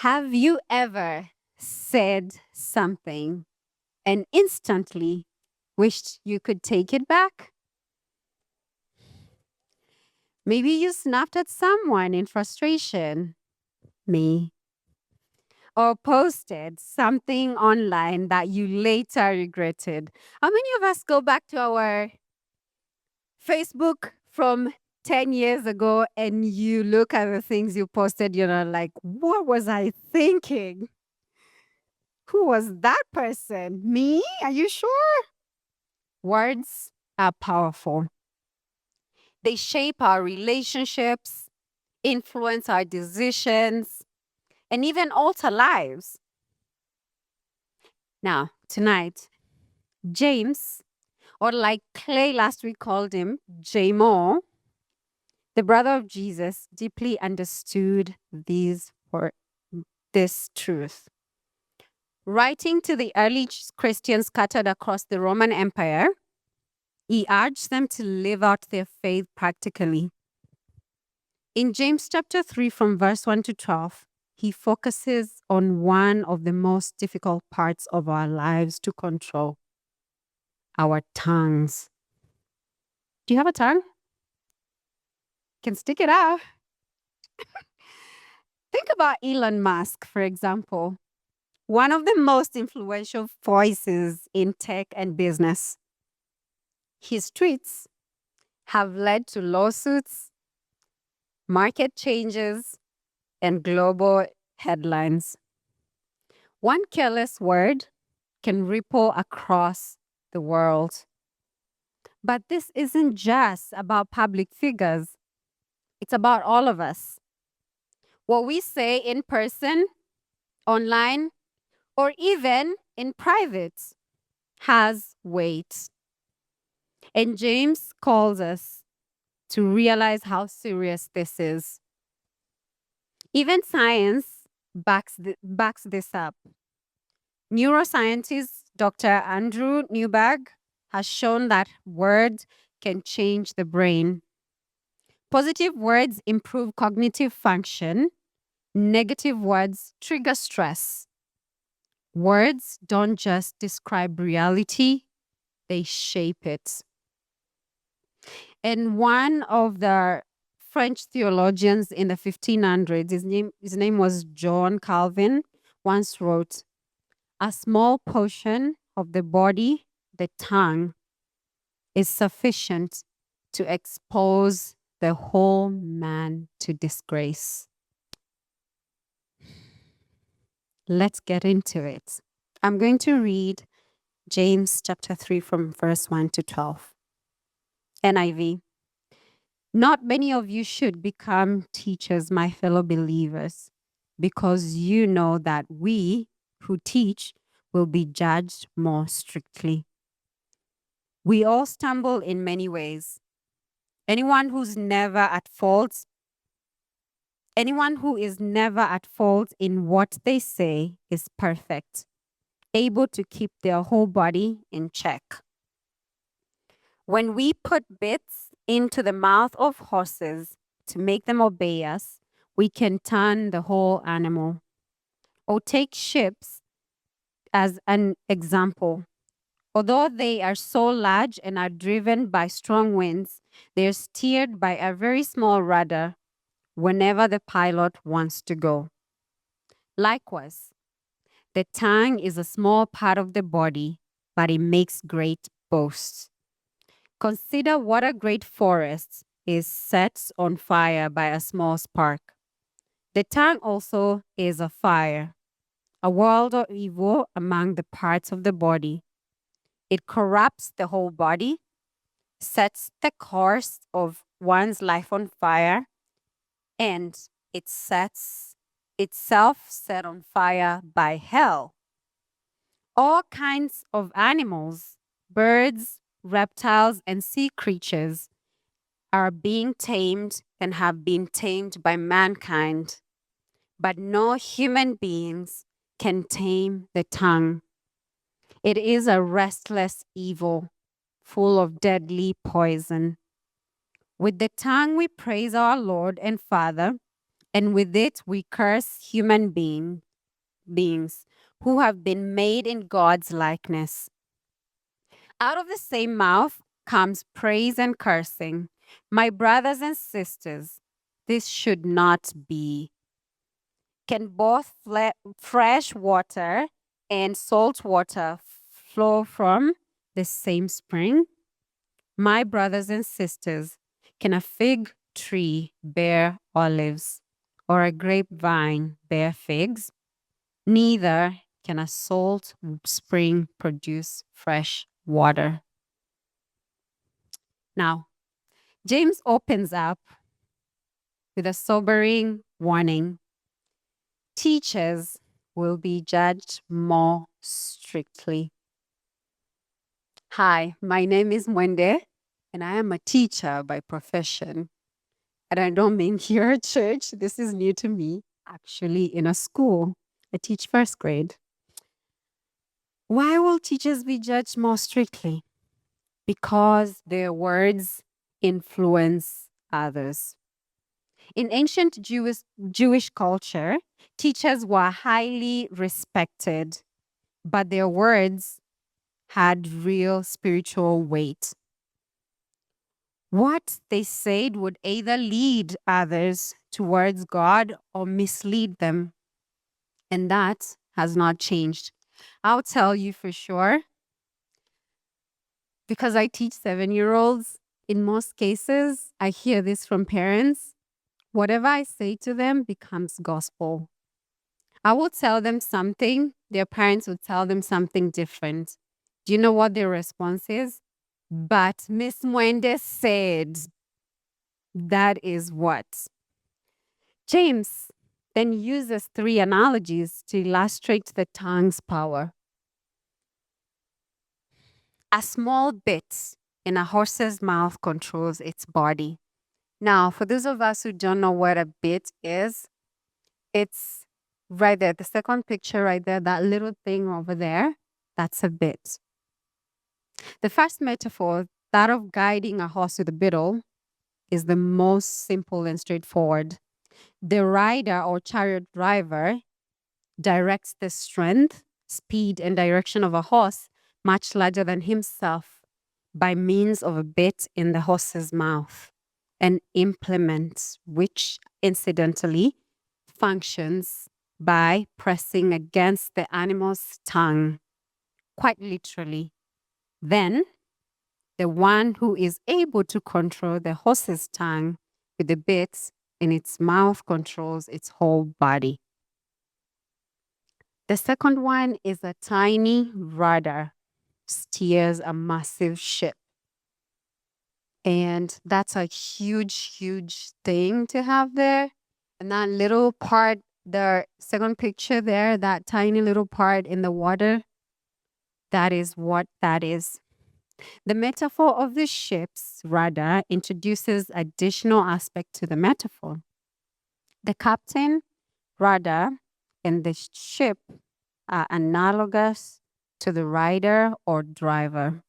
Have you ever said something and instantly wished you could take it back? Maybe you snapped at someone in frustration, me, or posted something online that you later regretted. How many of us go back to our Facebook from 10 years ago and you look at the things you posted, like, what was I thinking? Who was that person? Me? Are you sure? Words are powerful. They shape our relationships, influence our decisions, and even alter lives. Now, tonight, James, or like Clay last week called him, Jamo, the brother of Jesus, deeply understood this truth. Writing to the early Christians scattered across the Roman Empire, he urged them to live out their faith practically. In James chapter 3, from verse 1 to 12, he focuses on one of the most difficult parts of our lives to control: our tongues. Do you have a tongue? Can stick it out. Think about Elon Musk, for example, one of the most influential voices in tech and business. His tweets have led to lawsuits, market changes, and global headlines. One careless word can ripple across the world. But this isn't just about public figures, it's about all of us. What we say in person, online, or even in private has weight. And James calls us to realize how serious this is. Even science backs this up. Neuroscientist Dr. Andrew Newberg has shown that words can change the brain. Positive words improve cognitive function. Negative words trigger stress. Words don't just describe reality, they shape it. And one of the French theologians in the 1500s, his name was John Calvin, once wrote, "A small portion of the body, the tongue, is sufficient to expose the whole man to disgrace." Let's get into it. I'm going to read James chapter 3 from verse 1 to 12. NIV. Not many of you should become teachers, my fellow believers, because you know that we who teach will be judged more strictly. We all stumble in many ways. Anyone who is never at fault in what they say is perfect, able to keep their whole body in check. When we put bits into the mouth of horses to make them obey us, we can turn the whole animal. Or take ships as an example. Although they are so large and are driven by strong winds, they are steered by a very small rudder whenever the pilot wants to go. Likewise, the tongue is a small part of the body, but it makes great boasts. Consider what a great forest is set on fire by a small spark. The tongue also is a fire, a world of evil among the parts of the body. It corrupts the whole body, sets the course of one's life on fire, and it sets itself set on fire by hell. All kinds of animals, birds, reptiles, and sea creatures are being tamed and have been tamed by mankind, but no human beings can tame the tongue. It is a restless evil, full of deadly poison. With the tongue we praise our Lord and Father, and with it we curse beings who have been made in God's likeness. Out of the same mouth comes praise and cursing. My brothers and sisters, this should not be. Can both fresh water and salt water flow from the same spring? My brothers and sisters, can a fig tree bear olives or a grapevine bear figs? Neither can a salt spring produce fresh water. Now, James opens up with a sobering warning. Teachers will be judged more strictly. Hi, my name is Mwende, and I am a teacher by profession. And I don't mean here at church. This is new to me. Actually, in a school, I teach first grade. Why will teachers be judged more strictly? Because their words influence others. In ancient Jewish culture, teachers were highly respected, but their words had real spiritual weight. What they said would either lead others towards God or mislead them. And that has not changed. I'll tell you for sure, because I teach 7-year-olds, in most cases, I hear this from parents. Whatever I say to them becomes gospel. I will tell them something, their parents will tell them something different. Do you know what their response is? But Miss Mwende said, that is what. James then uses 3 analogies to illustrate the tongue's power. A small bit in a horse's mouth controls its body. Now, for those of us who don't know what a bit is, it's right there, the second picture right there, that little thing over there, that's a bit. The first metaphor, that of guiding a horse with a bridle, is the most simple and straightforward. The rider or chariot driver directs the strength, speed, and direction of a horse much larger than himself by means of a bit in the horse's mouth, an implement which incidentally functions by pressing against the animal's tongue, quite literally. Then, the one who is able to control the horse's tongue with the bit in its mouth controls its whole body. The second one is a tiny rudder steers a massive ship. And that's a huge, huge thing to have there. And that little part, the second picture there, that tiny little part in the water, that is what that is. The metaphor of the ship's rudder introduces additional aspect to the metaphor. The captain, rudder, and the ship are analogous to the rider or driver.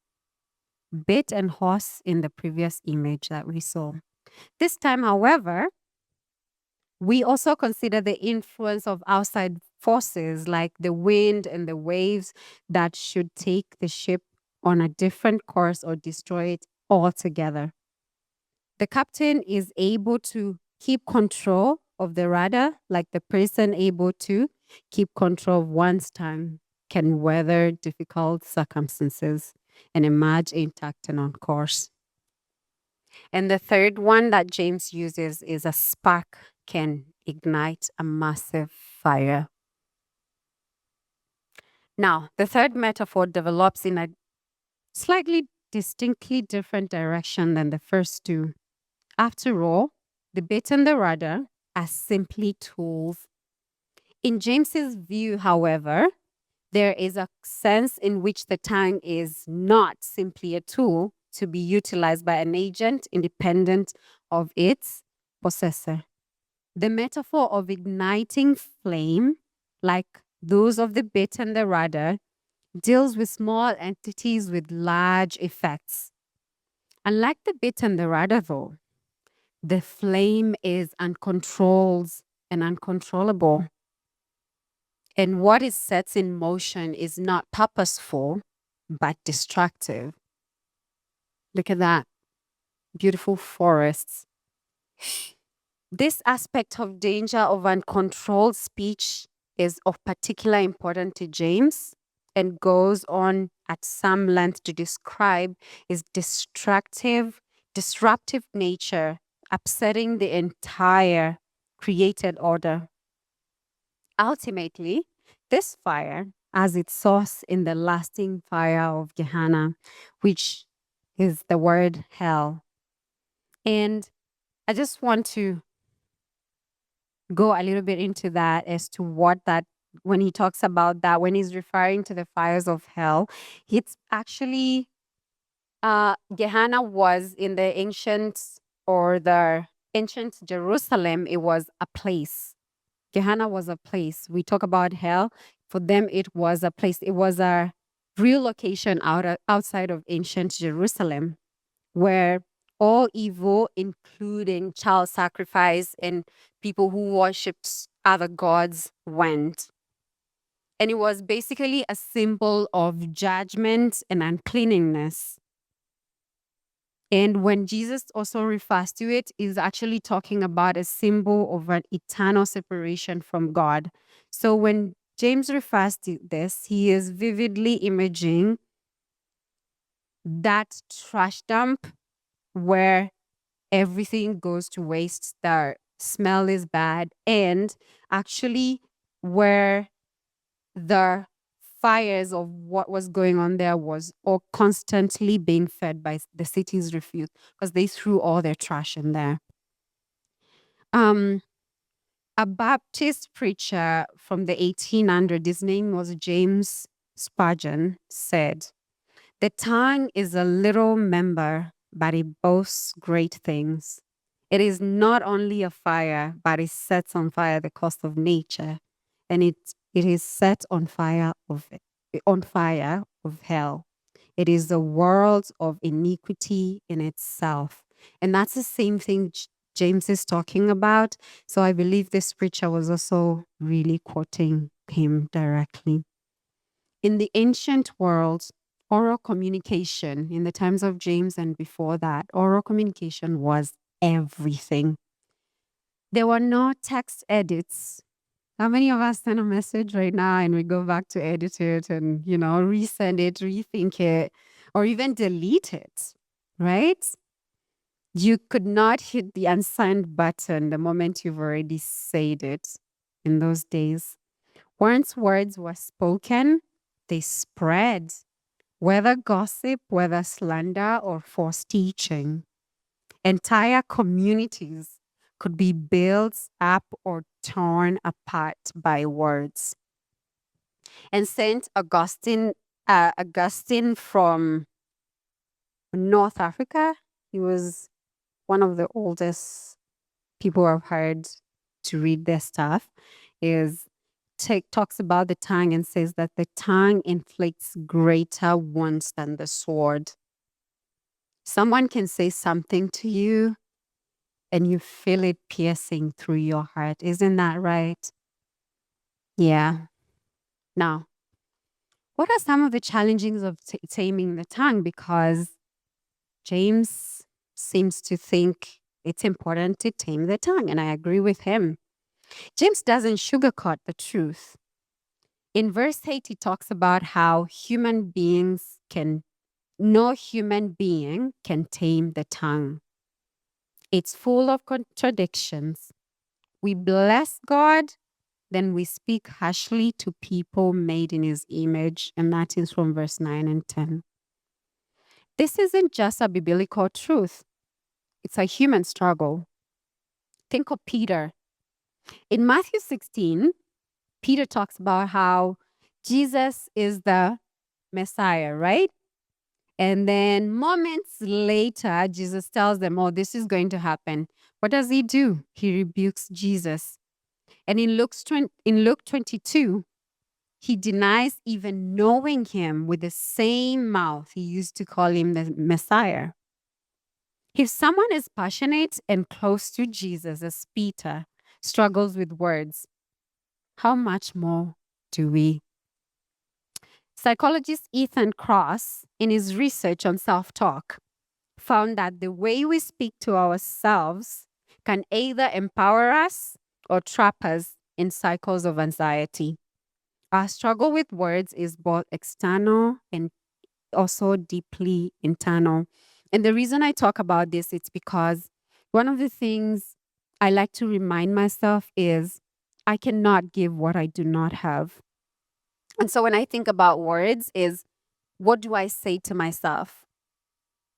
Bit and horse in the previous image that we saw. This time, however, we also consider the influence of outside forces like the wind and the waves that should take the ship on a different course or destroy it altogether. The captain is able to keep control of the rudder, like the person able to keep control of one's tongue can weather difficult circumstances and emerge intact and on course. And the third one that James uses is a spark can ignite a massive fire. Now, the third metaphor develops in a slightly distinctly different direction than the first two. After all, the bit and the rudder are simply tools. In James's view, however, there is a sense in which the tongue is not simply a tool to be utilized by an agent independent of its possessor. The metaphor of igniting flame, like those of the bit and the rudder, deals with small entities with large effects. Unlike the bit and the rudder, though, the flame is and controls and uncontrollable. And what it sets in motion is not purposeful, but destructive. Look at that. Beautiful forests. This aspect of danger of uncontrolled speech is of particular importance to James and goes on at some length to describe his disruptive nature, upsetting the entire created order. Ultimately, this fire, as its source in the lasting fire of Gehenna, which is the word hell. And I just want to go a little bit into that as to what that, when he talks about that, when he's referring to the fires of hell, it's actually, Gehenna was in the ancient or the ancient Jerusalem, it was a place. Gehenna was a place. We talk about hell. For them, it was a place. It was a real location outside of ancient Jerusalem where all evil, including child sacrifice and people who worshipped other gods, went. And it was basically a symbol of judgment and uncleanness. And when Jesus also refers to it, is actually talking about a symbol of an eternal separation from God. So when James refers to this, he is vividly imaging that trash dump where everything goes to waste, the smell is bad, and actually where the fires of what was going on there was all constantly being fed by the city's refuse because they threw all their trash in there. A Baptist preacher from the 1800s, his name was James Spurgeon, said, "The tongue is a little member, but it boasts great things. It is not only a fire, but it sets on fire the cost of nature, and it is set on fire of hell. It is the world of iniquity in itself." And that's the same thing James is talking about. So I believe this preacher was also really quoting him directly. In the ancient world, oral communication, in the times of James and before that, oral communication was everything. There were no text edits. How many of us send a message right now and we go back to edit it and, resend it, rethink it, or even delete it, right? You could not hit the unsend button the moment you've already said it in those days. Once words were spoken, they spread, whether gossip, whether slander, or false teaching. Entire communities could be built up or torn apart by words. And Saint Augustine from North Africa, he was one of the oldest people I've heard to read their stuff, talks about the tongue and says that the tongue inflicts greater wounds than the sword. Someone can say something to you and you feel it piercing through your heart. Isn't that right? Yeah. Now, what are some of the challenges of taming the tongue? Because James seems to think it's important to tame the tongue, and I agree with him. James doesn't sugarcoat the truth. In verse 8, he talks about how no human being can tame the tongue. It's full of contradictions. We bless God, then we speak harshly to people made in his image. And that is from verse 9 and 10. This isn't just a biblical truth. It's a human struggle. Think of Peter. In Matthew 16, Peter talks about how Jesus is the Messiah, right? And then moments later, Jesus tells them, oh, this is going to happen. What does he do? He rebukes Jesus. And in Luke 22, he denies even knowing him with the same mouth he used to call him the Messiah. If someone is passionate and close to Jesus as Peter, struggles with words, how much more do we? Psychologist Ethan Cross, in his research on self talk, found that the way we speak to ourselves can either empower us or trap us in cycles of anxiety. Our struggle with words is both external and also deeply internal. And the reason I talk about this, it's because one of the things I like to remind myself is I cannot give what I do not have. And so when I think about words is what do I say to myself?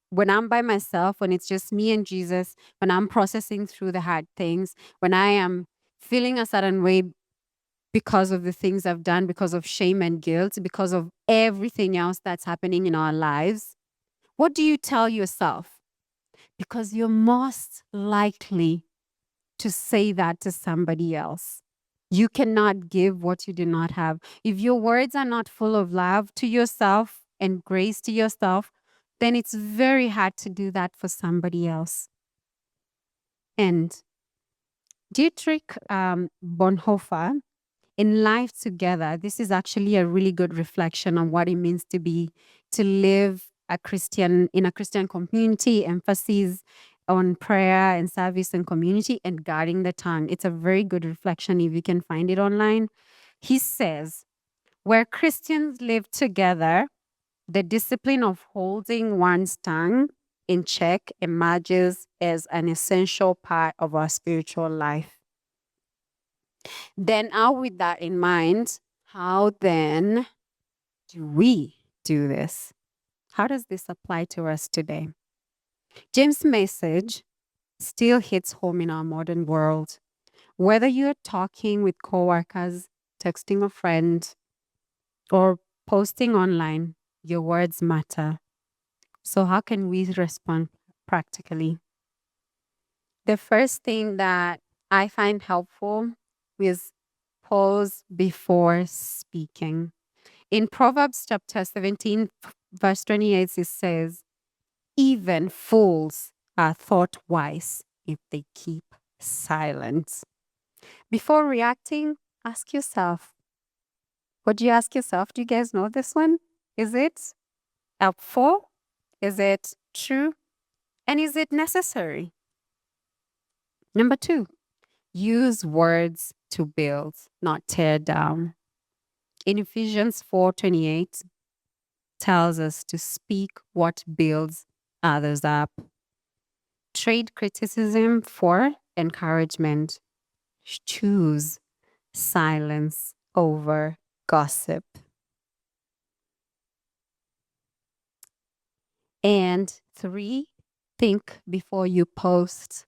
When I'm by myself, when it's just me and Jesus, when I'm processing through the hard things, when I am feeling a certain way because of the things I've done, because of shame and guilt, because of everything else that's happening in our lives, what do you tell yourself? Because you're most likely to say that to somebody else. You cannot give what you do not have. If your words are not full of love to yourself and grace to yourself, then it's very hard to do that for somebody else. And Dietrich Bonhoeffer, in Life Together, this is actually a really good reflection on what it means to live in a Christian community, emphasis on prayer and service and community and guarding the tongue. It's a very good reflection if you can find it online. He says, where Christians live together, the discipline of holding one's tongue in check emerges as an essential part of our spiritual life. Then, out with that in mind, how then do we do this? How does this apply to us today? James' message still hits home in our modern world. Whether you're talking with coworkers, texting a friend, or posting online, your words matter. So, how can we respond practically? The first thing that I find helpful is pause before speaking. In Proverbs chapter 17, verse 28, it says, even fools are thought wise if they keep silent. Before reacting, ask yourself, what do you ask yourself? Do you guys know this one? Is it helpful? Is it true? And is it necessary? Number two, use words to build, not tear down. In Ephesians 4:28, tells us to speak what builds others up. Trade criticism for encouragement. Choose silence over gossip. And three, think before you post.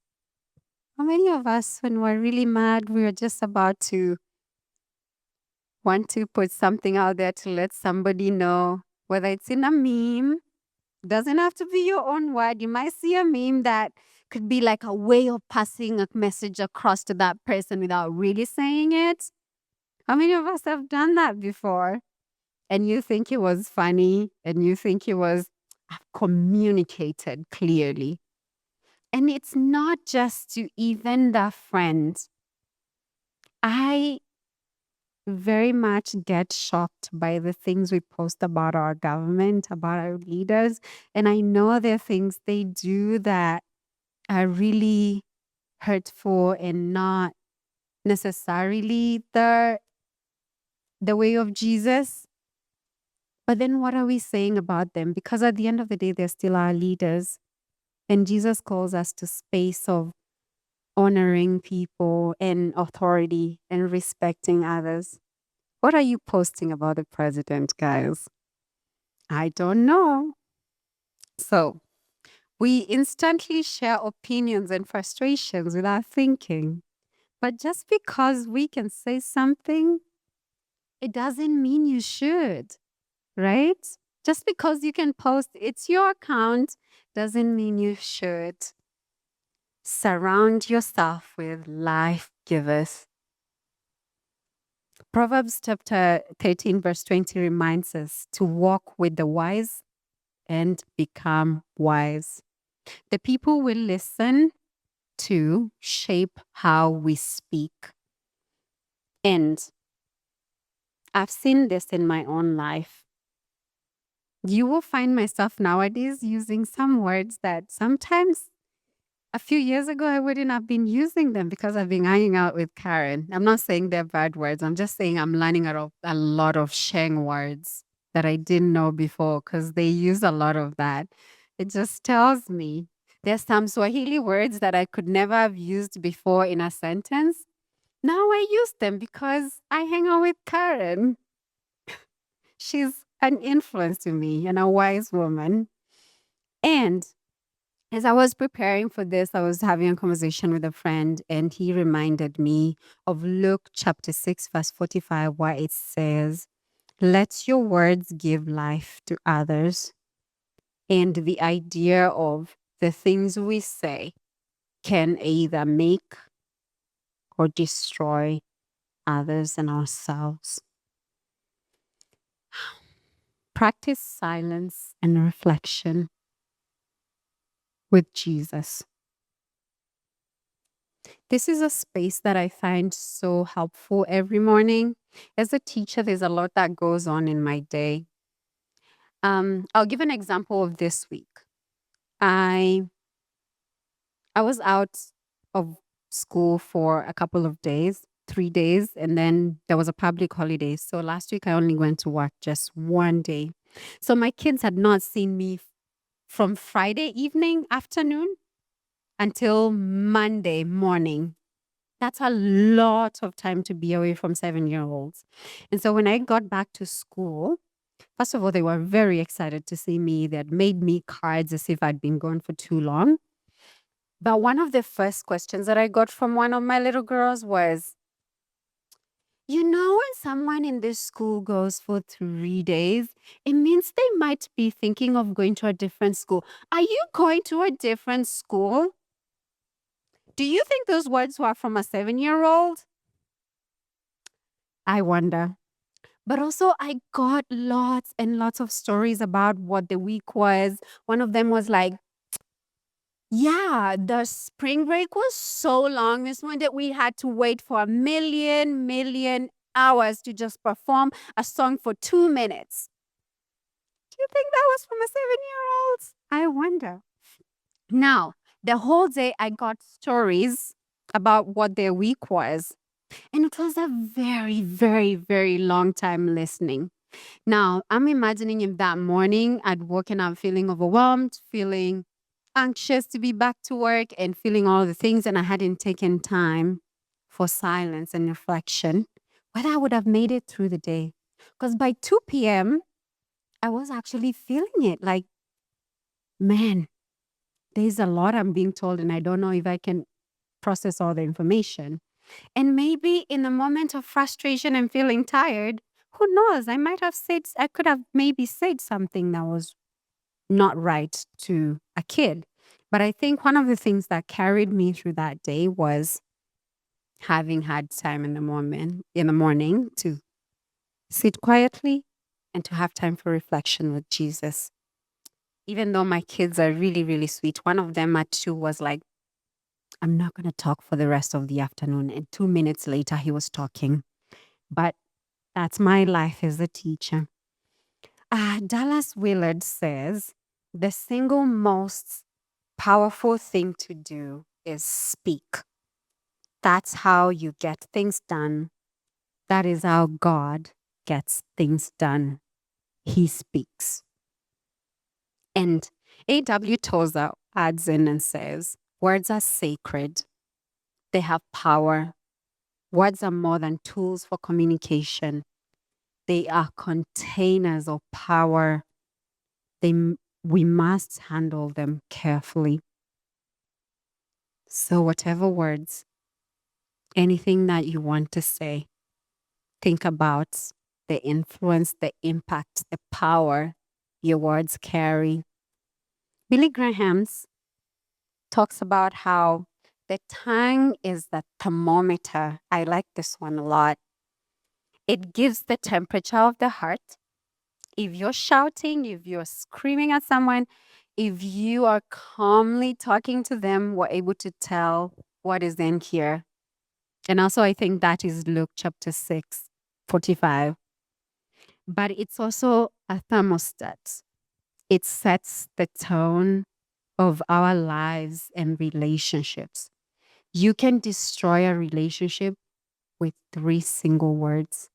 How many of us, when we're really mad, we're just about to want to put something out there to let somebody know, whether it's in a meme, doesn't have to be your own word. You might see a meme that could be like a way of passing a message across to that person without really saying it. How many of us have done that before? And you think it was funny and you think it was communicated clearly. And it's not just to even the friends. I very much get shocked by the things we post about our government, about our leaders. And I know there are things they do that are really hurtful and not necessarily the way of Jesus. But then what are we saying about them? Because at the end of the day, they're still our leaders. And Jesus calls us to space of honoring people and authority and respecting others. What are you posting about the president, guys? I don't know. So we instantly share opinions and frustrations without thinking. But just because we can say something, it doesn't mean you should, right? Just because you can post, it's your account, doesn't mean you should. Surround yourself with life givers. Proverbs chapter 13, verse 20 reminds us to walk with the wise and become wise. The people will listen to shape how we speak. And I've seen this in my own life. You will find myself nowadays using some words that sometimes a few years ago I wouldn't have been using them because I've been hanging out with Karen. I'm not saying they're bad words. I'm just saying I'm learning a lot of Sheng words that I didn't know before because they use a lot of that. It just tells me there's some Swahili words that I could never have used before in a sentence. Now I use them because I hang out with Karen. She's an influence to me and a wise woman. And as I was preparing for this, I was having a conversation with a friend, and he reminded me of Luke chapter 6, verse 45, where it says, "Let your words give life to others." And the idea of the things we say can either make or destroy others and ourselves. Practice silence and reflection with Jesus. This is a space that I find so helpful every morning. As a teacher, there's a lot that goes on in my day. I'll give an example of this week. I I was out of school for a couple of days, 3 days, and then there was a public holiday. So last week I only went to work just one day. So my kids had not seen me from Friday evening, afternoon until Monday morning. That's a lot of time to be away from 7-year-olds. And so when I got back to school, first of all, they were very excited to see me. They had made me cards as if I'd been gone for too long. But one of the first questions that I got from one of my little girls was, when someone in this school goes for 3 days, it means they might be thinking of going to a different school. Are you going to a different school? Do you think those words were from a 7-year-old? I wonder. But also, I got lots and lots of stories about what the week was. One of them was like, yeah, the spring break was so long, Miss Mwende, that we had to wait for a million hours to just perform a song for 2 minutes. Do you think that was from a 7-year-old? I wonder. Now, the whole day I got stories about what their week was. And it was a very, very, very long time listening. Now, I'm imagining if that morning I'd woken up feeling overwhelmed, feeling anxious to be back to work, and feeling all the things, and I hadn't taken time for silence and reflection, whether I would have made it through the day. Because by 2 p.m., I was actually feeling it like, man, there's a lot I'm being told, and I don't know if I can process all the information. And maybe in the moment of frustration and feeling tired, who knows? I could have maybe said something that was not right to a kid. But I think one of the things that carried me through that day was having had time in the morning to sit quietly and to have time for reflection with Jesus. Even though my kids are really, really sweet, one of them at 2 was like, I'm not going to talk for the rest of the afternoon. And 2 minutes later, he was talking. But that's my life as a teacher. Dallas Willard says the single most powerful thing to do is speak. That's how you get things done. That is how God gets things done. He speaks. And A.W. Tozer adds in and says, words are sacred. They have power. Words are more than tools for communication. They are containers of power. We must handle them carefully. So whatever words, anything that you want to say, think about the influence, the impact, the power your words carry. Billy Graham talks about how the tongue is the thermometer. I like this one a lot. It gives the temperature of the heart. If you're shouting, if you're screaming at someone, If you are calmly talking to them, we're able to tell what is in here. And also, I think that is Luke chapter 6, 45. But it's also a thermostat. It sets the tone of our lives and relationships. You can destroy a relationship with 3 single words.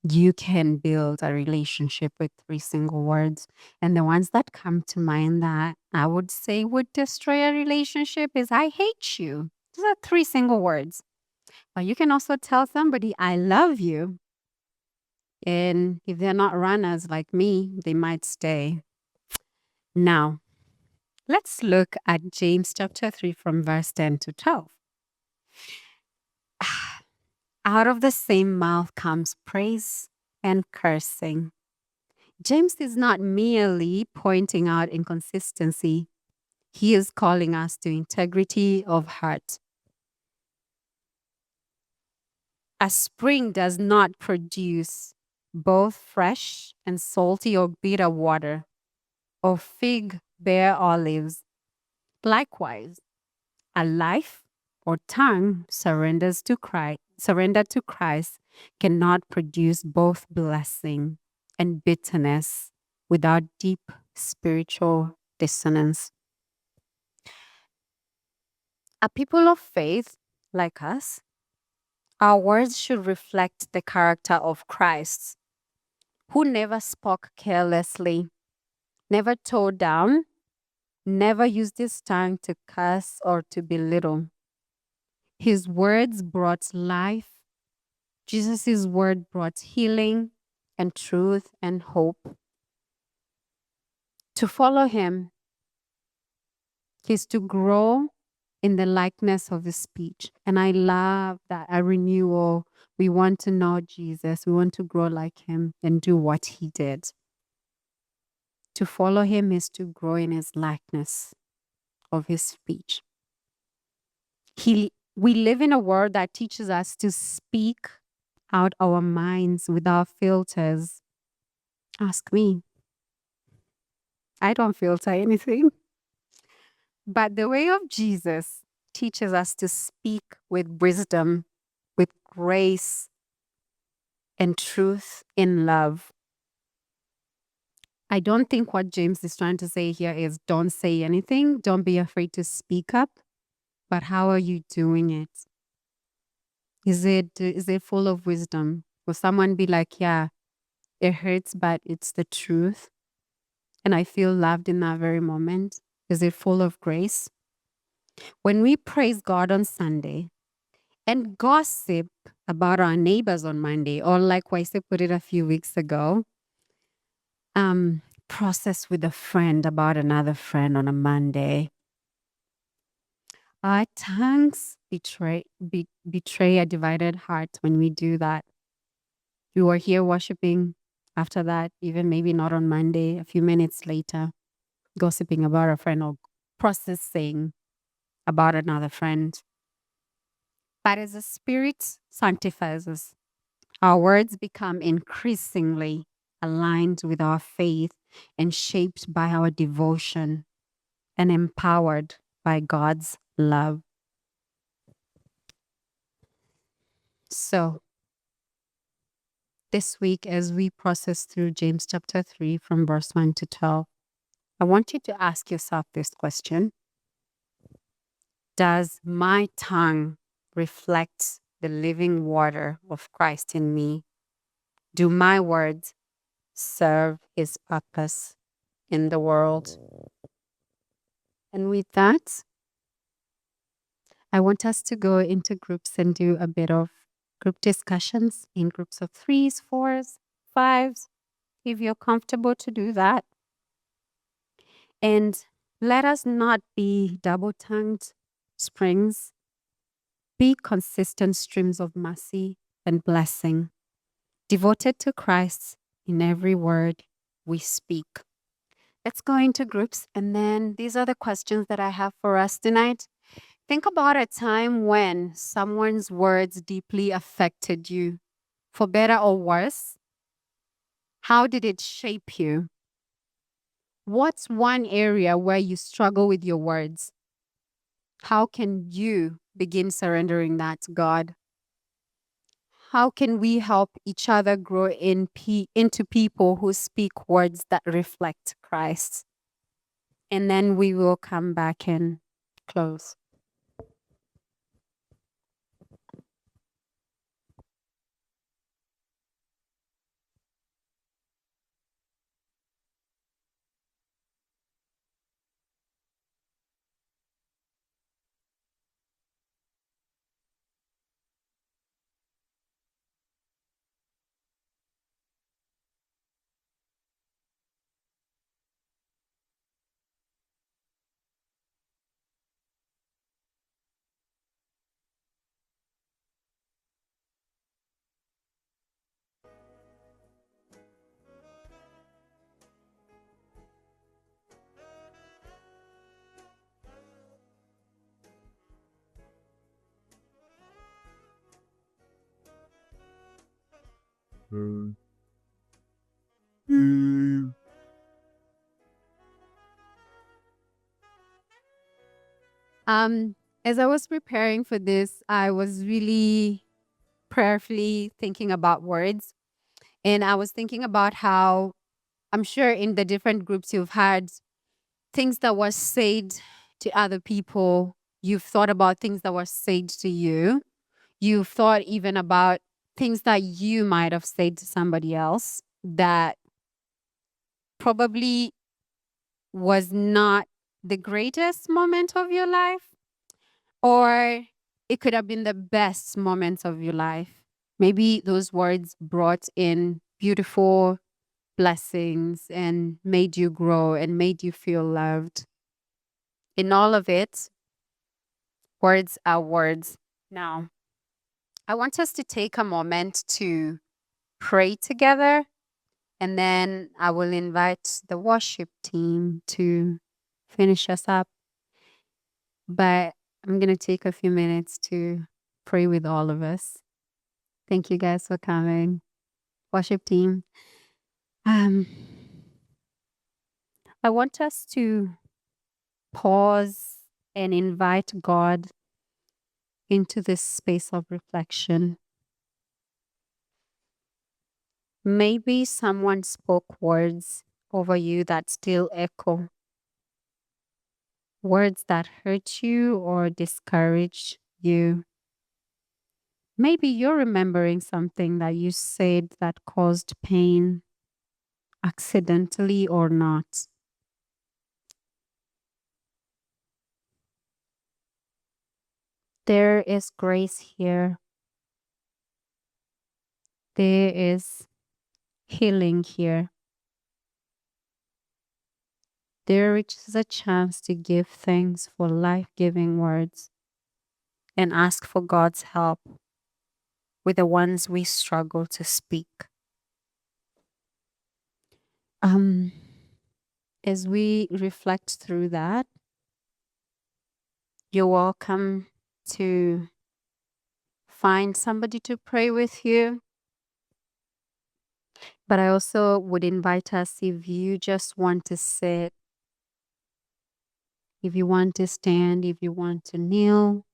You can build a relationship with 3 single words. And the ones that come to mind that I would say would destroy a relationship is I hate you. Those are 3 single words. But you can also tell somebody, I love you. And if they're not runners like me, they might stay. Now, let's look at James chapter 3 from verse 10 to 12. Out of the same mouth comes praise and cursing. James is not merely pointing out inconsistency, he is calling us to integrity of heart. A spring does not produce both fresh and salty or bitter water, or fig bear olives. Likewise, a life or tongue surrendered to Christ cannot produce both blessing and bitterness without deep spiritual dissonance. A people of faith like us, our words should reflect the character of Christ, who never spoke carelessly, never tore down, never used his tongue to curse or to belittle. His words brought life. Jesus' word brought healing and truth and hope. To follow him is to grow in the likeness of his speech. And I love that a renewal. We want to know Jesus. We want to grow like him and do what he did. To follow him is to grow in his likeness of his speech. We live in a world that teaches us to speak out our minds without filters. Ask me. I don't filter anything. But the way of Jesus teaches us to speak with wisdom, with grace, and truth in love. I don't think what James is trying to say here is don't say anything, don't be afraid to speak up. But how are you doing it? Is it full of wisdom? Will someone be like, yeah, it hurts, but it's the truth, and I feel loved in that very moment? Is it full of grace? When we praise God on Sunday and gossip about our neighbors on Monday, or like Waise put it a few weeks ago, process with a friend about another friend on a Monday, our tongues betray a divided heart when we do that. We were here worshiping. After that, even maybe not on Monday, a few minutes later, gossiping about a friend or processing about another friend. But as the Spirit sanctifies us, our words become increasingly aligned with our faith and shaped by our devotion and empowered by God's love. So, this week, as we process through James chapter 3 from verse 1 to 12, I want you to ask yourself this question. Does my tongue reflect the living water of Christ in me? Do my words serve his purpose in the world? And with that, I want us to go into groups and do a bit of group discussions in groups of 3s, 4s, 5s, if you're comfortable to do that. And let us not be double-tongued springs. Be consistent streams of mercy and blessing, devoted to Christ in every word we speak. Let's go into groups. And then these are the questions that I have for us tonight. Think about a time when someone's words deeply affected you, for better or worse. How did it shape you? What's one area where you struggle with your words? How can you begin surrendering that to God? How can we help each other grow into people who speak words that reflect Christ? And then we will come back and close. Um, as I was preparing for this, I was really prayerfully thinking about words. And I was thinking about how I'm sure in the different groups you've had things that were said to other people. You've thought about things that were said to you. You've thought even about things that you might have said to somebody else that probably was not the greatest moment of your life, or it could have been the best moments of your life. Maybe those words brought in beautiful blessings and made you grow and made you feel loved. In all of it, words are words. Now, I want us to take a moment to pray together, and then I will invite the worship team to finish us up. But I'm going to take a few minutes to pray with all of us. Thank you guys for coming. Worship team. Um, I want us to pause and invite God into this space of reflection. Maybe someone spoke words over you that still echo, words that hurt you or discourage you. Maybe you're remembering something that you said that caused pain, accidentally or not. There is grace here. There is healing here. There is a chance to give thanks for life giving words and ask for God's help with the ones we struggle to speak. Um, as we reflect through that, you're welcome to find somebody to pray with you. But I also would invite us, if you just want to sit, if you want to stand, if you want to kneel,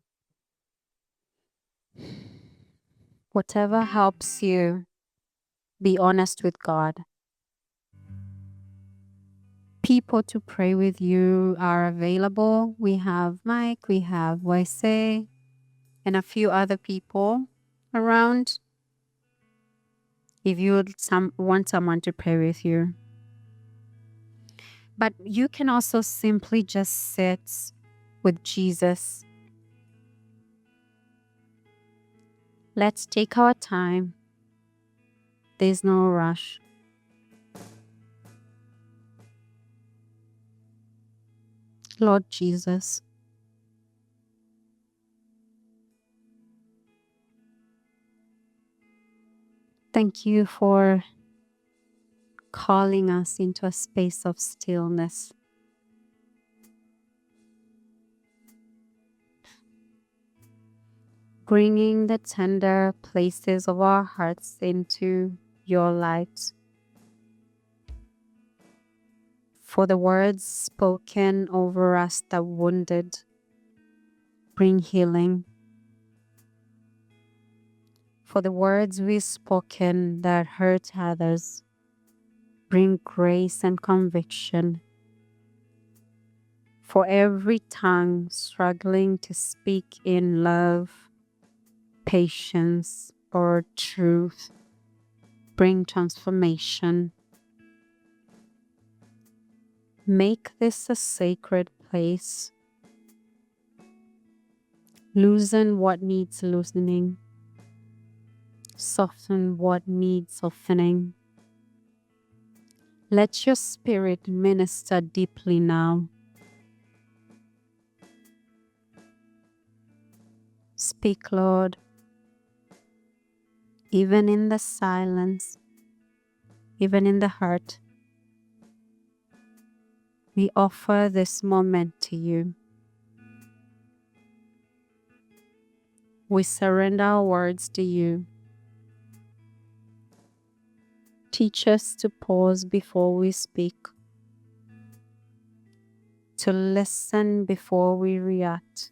whatever helps you, be honest with God. People to pray with you are available. We have Mike, we have Waise, and a few other people around. If you would want someone to pray with you. But you can also simply just sit with Jesus. Let's take our time. There's no rush. Lord Jesus, thank you for calling us into a space of stillness. Bringing the tender places of our hearts into your light. For the words spoken over us that wounded bring healing. For the words we've spoken that hurt others bring grace and conviction. For every tongue struggling to speak in love, patience, or truth bring transformation. Make this a sacred place. Loosen what needs loosening. Soften what needs softening. Let your spirit minister deeply now. Speak, Lord, even in the silence, even in the hurt. We offer this moment to you. We surrender our words to you. Teach us to pause before we speak, to listen before we react,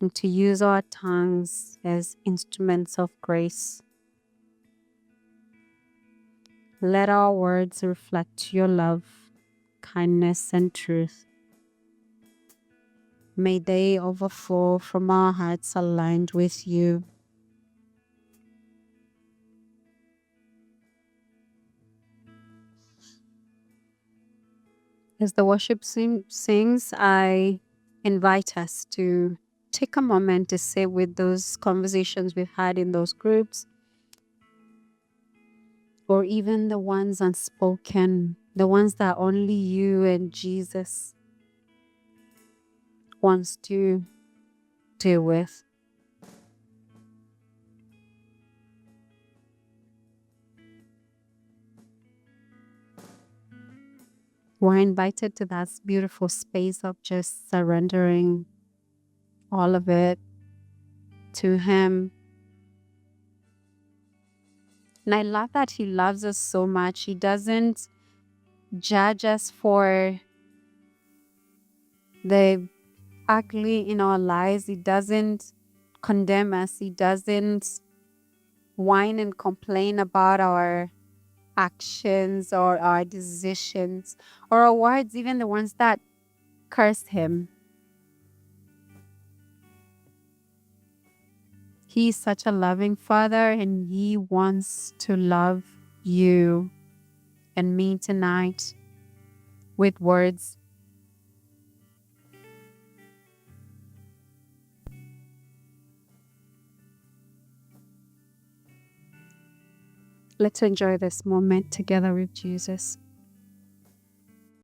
and to use our tongues as instruments of grace. Let our words reflect your love, kindness, and truth. May they overflow from our hearts aligned with you. As the worship sings, I invite us to take a moment to sit with those conversations we've had in those groups, or even the ones unspoken, the ones that only you and Jesus wants to deal with. We're invited to that beautiful space of just surrendering all of it to Him. And I love that He loves us so much. He doesn't judge us for the ugly in our lives. He doesn't condemn us. He doesn't whine and complain about our actions or our decisions or our words, even the ones that cursed Him. He is such a loving Father, and He wants to love you and me tonight with words. Let's enjoy this moment together with Jesus.